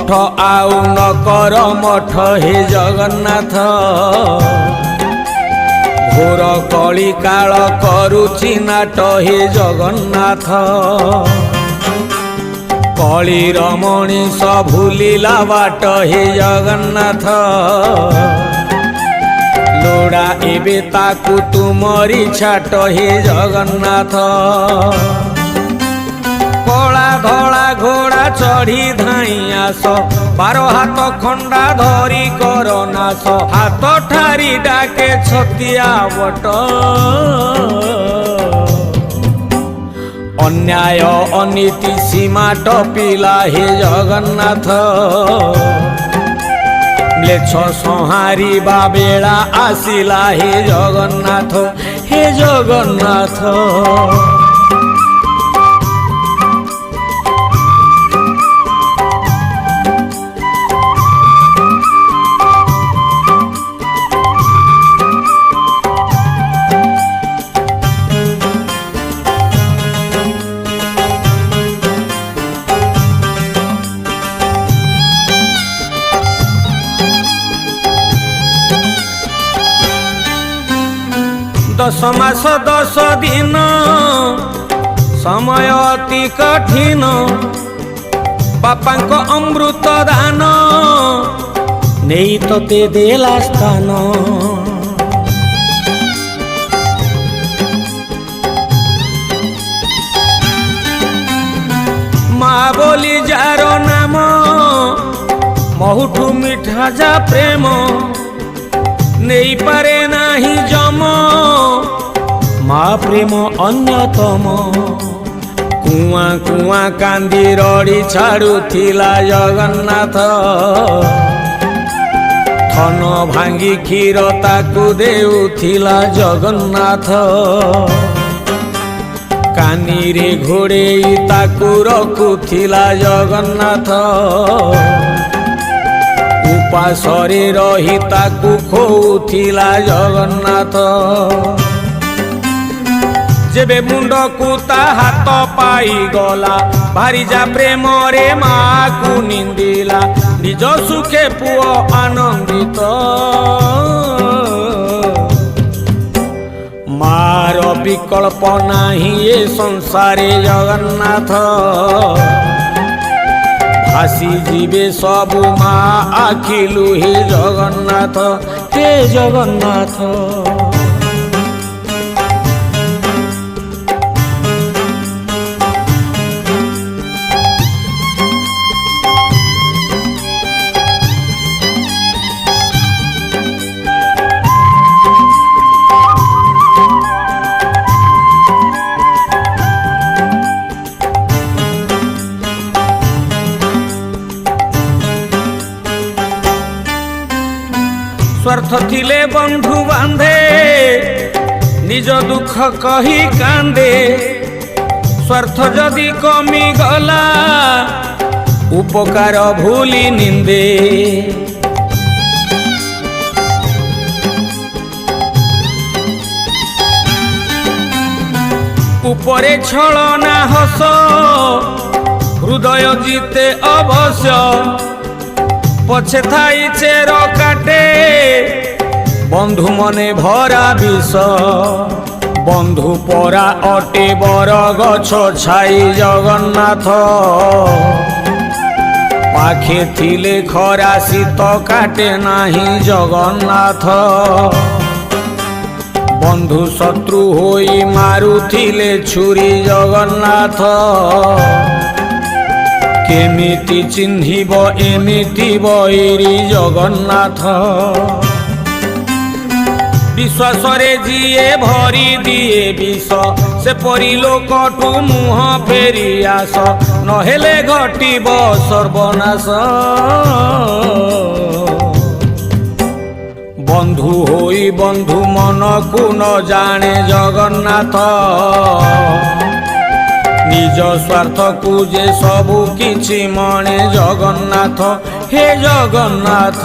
मठ आउ न कर मठ हे जगन्नाथ घोर कली काल करुछि नाट हे जगन्नाथ कलीर मणिष भूलिला बाट हे जगन्नाथ लोड़ा एबे ताकू तुमरी छाट हे जगन्नाथ कला धला घोड़ा चढ़ी धाई आस 12 हाथ खंडा धरी कर नाश हाथ ठारी डाके छतिया बट अन्याय अनीति सीमा टपिला हे जगन्नाथ म्लेच्छ संहारिबा बेला आसिला हे जगन्नाथ हे जगन्नाथ दश मास 10 दिन समय अति कठिन बापांक अमृत दान नहीं तोते देला स्थान माँ बोली जार नाम बहुठू मिठा जा प्रेम नहीं पारे नाही जम माँ प्रेम अन्यतम कुआ कुआ कांदी रड़ी छाड़ुथिला जगन्नाथ थन भांगी क्षीर ताकू देउथिला जगन्नाथ कानी रे घोड़ेई ताकू रखुथिला जगन्नाथ उपासरे रही ताकू खोउथिला जगन्नाथ जेबे मुंड को ता हाथ पाई गला भारी जा प्रेम रे माँ को निंदिला निज सुखे पुओ आनंदित मार विकल्प नाही ए संसारे जगन्नाथ भासी जीवे सबु माँ आखिलु हे जगन्नाथ हे जगन्नाथ स्वार्थ थिले बंधु बांधे निज दुख कही कांदे स्वार्थ जदि कमी गला उपकार भूली निंदे उपरे छलना हस हृदय जीते अवश्य पछे थाई चेर काटे बंधु मने भरा विष बंधु परा अटे बर गछ छाई जगन्नाथ पाखे थिले खरा शीत काटे नाही जगन्नाथ बंधु शत्रु होई मारुथिले छुरी जगन्नाथ केमिति चिन्हिब एमिति बैरी जगन्नाथ विश्वास रे जिए भरी दिए विष से परी लोकठू मुह फेरी आस नहेले घटिब सर्वनाश बंधु होई बंधु मन को न जाने जगन्नाथ निज स्वार्थ को जे सबु किछि मणे जगन्नाथ हे जगन्नाथ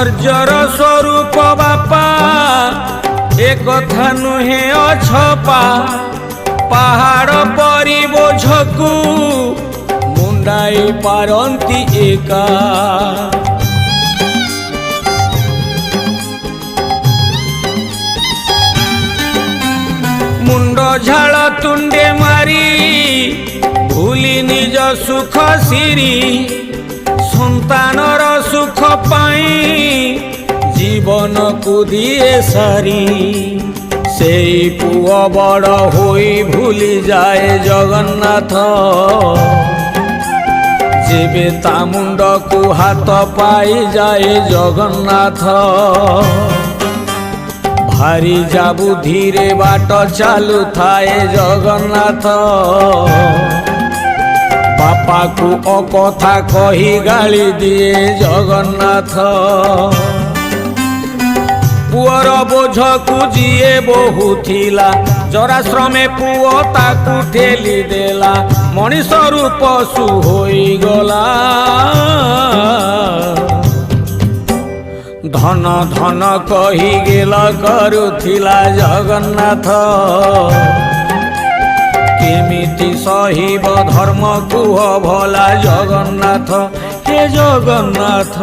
ଧୈର୍ଯ୍ୟର ସ୍ୱରୂପ ବାପା ଏ କଥା ନୁହେଁ ଅଛପା। ପାହାଡ଼ ପରି ବୋଝକୁ ମୁଣ୍ଡାଇ ପାରନ୍ତି ଏକା। ମୁଣ୍ଡ ଝାଳ ତୁଣ୍ଡେ ମାରି ଭୁଲି ନିଜ ସୁଖ ସିରି ସନ୍ତାନର ସୁଖ ପାଇଁ ଜୀବନକୁ ଦିଏ ସାରି। ସେଇ ପୁଅ ବଡ଼ ହୋଇ ଭୁଲି ଯାଏ ଜଗନ୍ନାଥ। ଯେବେ ତା ମୁଣ୍ଡକୁ ହାତ ପାଇଯାଏ ଜଗନ୍ନାଥ। ଭାରି ଯା ବୁଦ୍ଧିରେ ବାଟ ଚାଲୁଥାଏ ଜଗନ୍ନାଥ। ବାପାକୁ ଅକଥା କହି ଗାଳି ଦିଏ ଜଗନ୍ନାଥ। ପୁଅର ବୋଝକୁ ଯିଏ ବହୁଥିଲା ଜରାଶ୍ରମେ ପୁଅ ତାକୁ ଠେଲି ଦେଲା। ମଣିଷରୁ ପଶୁ ହୋଇଗଲା। ଧନ ଧନ କହି ଗେଲ କରୁଥିଲା ଜଗନ୍ନାଥ। କେମିତି ସହିବ ଧର୍ମ କୁହ ଭଲା ଜଗନ୍ନାଥ। ହେ ଜଗନ୍ନାଥ।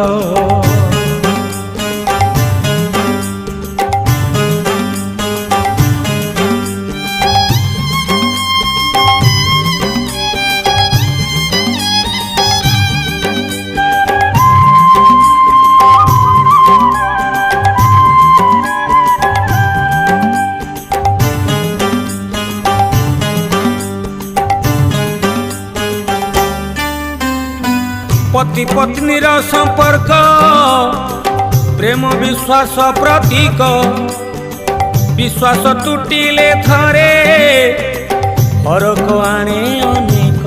पति पत्नीर संपर्क प्रेम विश्वास प्रतीक। विश्वास टूटिले थरे फरक आणे अनेक।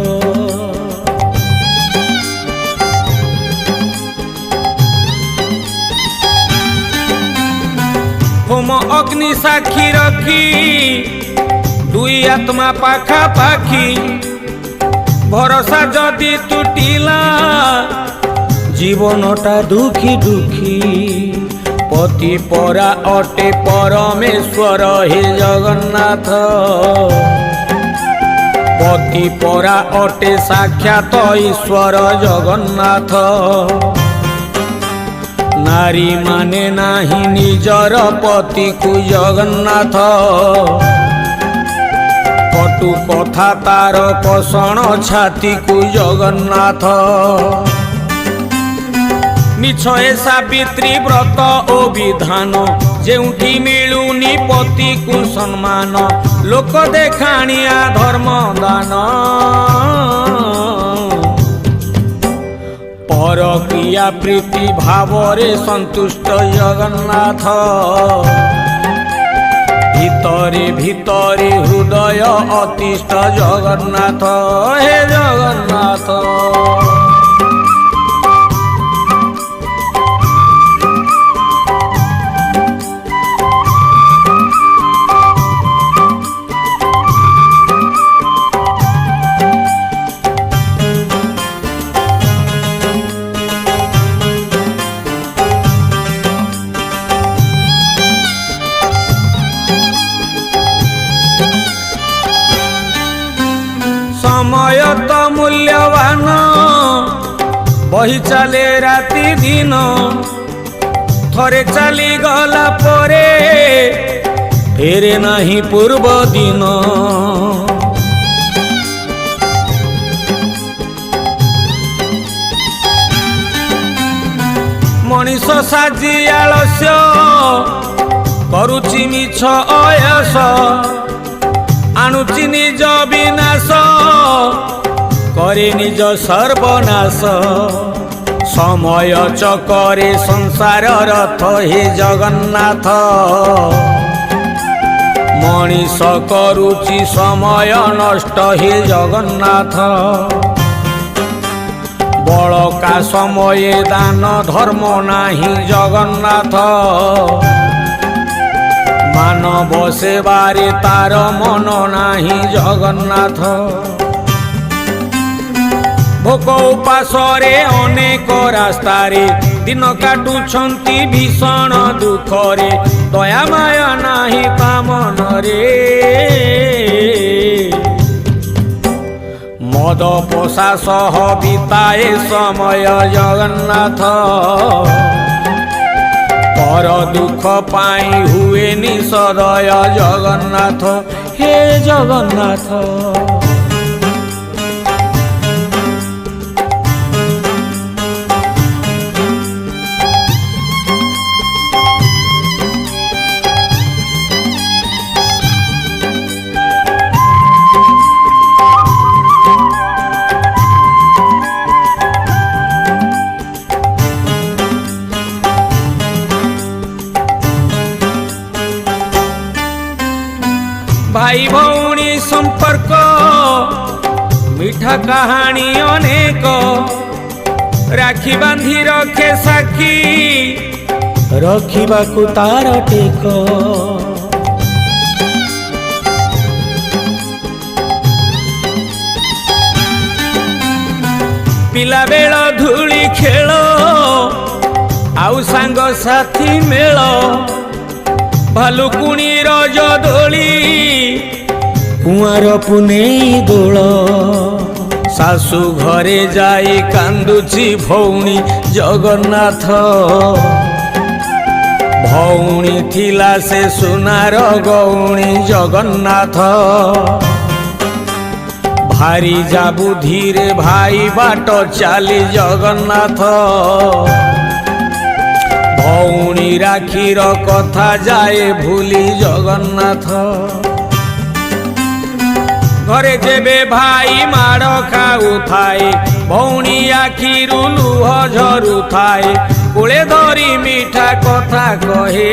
होम अग्नि साक्षी रखी दुई आत्मा पाखा पाखी। भरोसा जदि टूटिला जीवनटा दुखी दुखी। पति परा अटे परमेश्वर हे जगन्नाथ। पति परा अटे साक्षात ईश्वर जगन्नाथ। नारी माने नाही निजर पति को जगन्नाथ। कटु कथा तार पोषण छाती को जगन्नाथ। मिछ ए सावित्री व्रत ओ विधान जेउठी मिलुनी पति को सम्मान। लोक देखाणिया धर्म दान परक्रिया प्रीति भावरे संतुष्ट जगन्नाथ। भितरे भितरे हृदय अतिष्ठ जगन्नाथ। हे जगन्नाथ। समय तो मूल्यवान बही चले राति दिन। थरे चली गला परे फेरे नहीं पूर्व दिन। मनीष साजी आलस्य करुची मिछ अयस। आणुची निज विनाश करे निज सर्वनाश। समय चकरे संसार रथ हे जगन्नाथ। मनीष करुची समय नष्ट हे जगन्नाथ। बड़का समय दान धर्म नाही जगन्नाथ। मानव सेवारे तार मन नाही जगन्नाथ। भोक उपासरे अनेक रास्तारे दिन काटुछंती भीषण दुखरे दया माया नाही ता मनरे मद पोषा सह बिताए समय जगन्नाथ पर दुख पाई हुए निसदय जगन्नाथ हे जगन्नाथ भाई भौणी संपर्क मीठा कहानी अनेक राखी बांधी रखे साखी रखिबाकु तार टेक पिला बेल धूली खेल आउ सांग साथी मेल भालुकुणी रज दोली कुआर पुनेई दोल सासु घरे जाई कांदुची भौणी जगन्नाथ भौणी थिला से सुनार गौणी जगन्नाथ भारी जा बुद्धि भाई बाट चाली जगन्नाथ भौणी राखीर कथा जाए भूली जगन्नाथ घरे जेबे भाई माड़ खाऊ थाए भौणी आखिरु लुह झरु थाए कूले धरी मीठा कथा कहे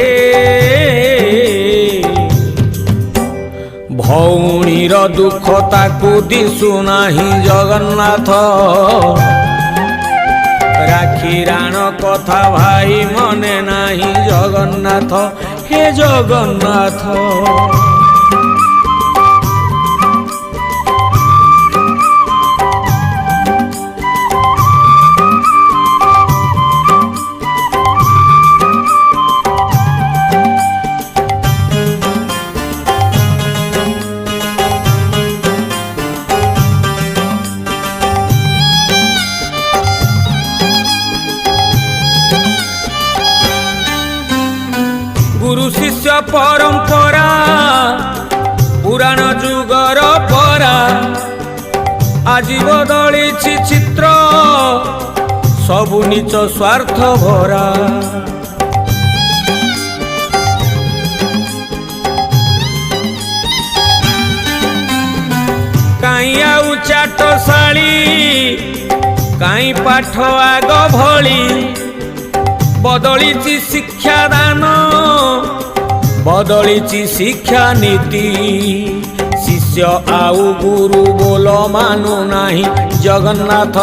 भौणीर दुख ताकू दिशु नाही जगन्नाथ राखी राण कथा भाई मने नाही जगन्नाथ हे जगन्नाथ गुरु शिष्य परंपरा पुराण जुगर परा आज बदली चित्र सबु नीच स्वार्थ भरा काई आउ चाटशाली काई पाठ आग भली बदली शिक्षादान बदली शिक्षा नीति शिष्य आउ गुरु बोल मानु नाही जगन्नाथ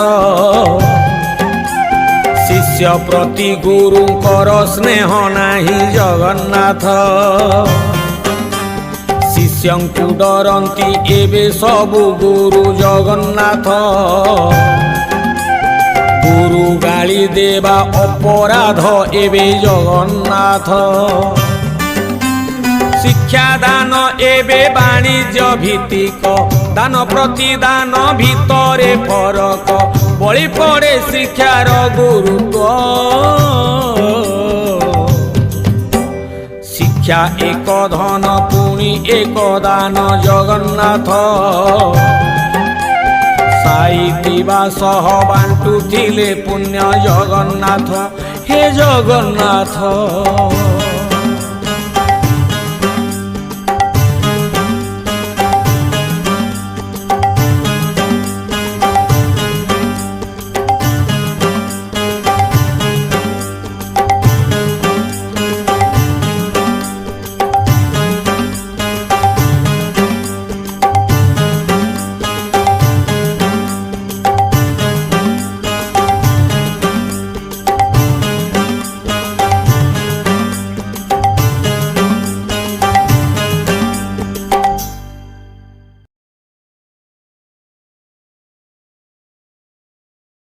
शिष्य प्रति गुरुंकर स्नेह नाही जगन्नाथ शिष्यंकु डरंती एबे सबु गुरु जगन्नाथ गुरु गाली देवा अपराध एबे जगन्नाथ शिक्षा दान एबे वाणिज्य भित्तिक दान प्रतिदान भितरे फरक बळी पड़े शिक्षार गुरुत्व शिक्षा एक धन पुणी एक दान जगन्नाथ साईतिबा सह बांटुथिले पुण्य जगन्नाथ हे जगन्नाथ।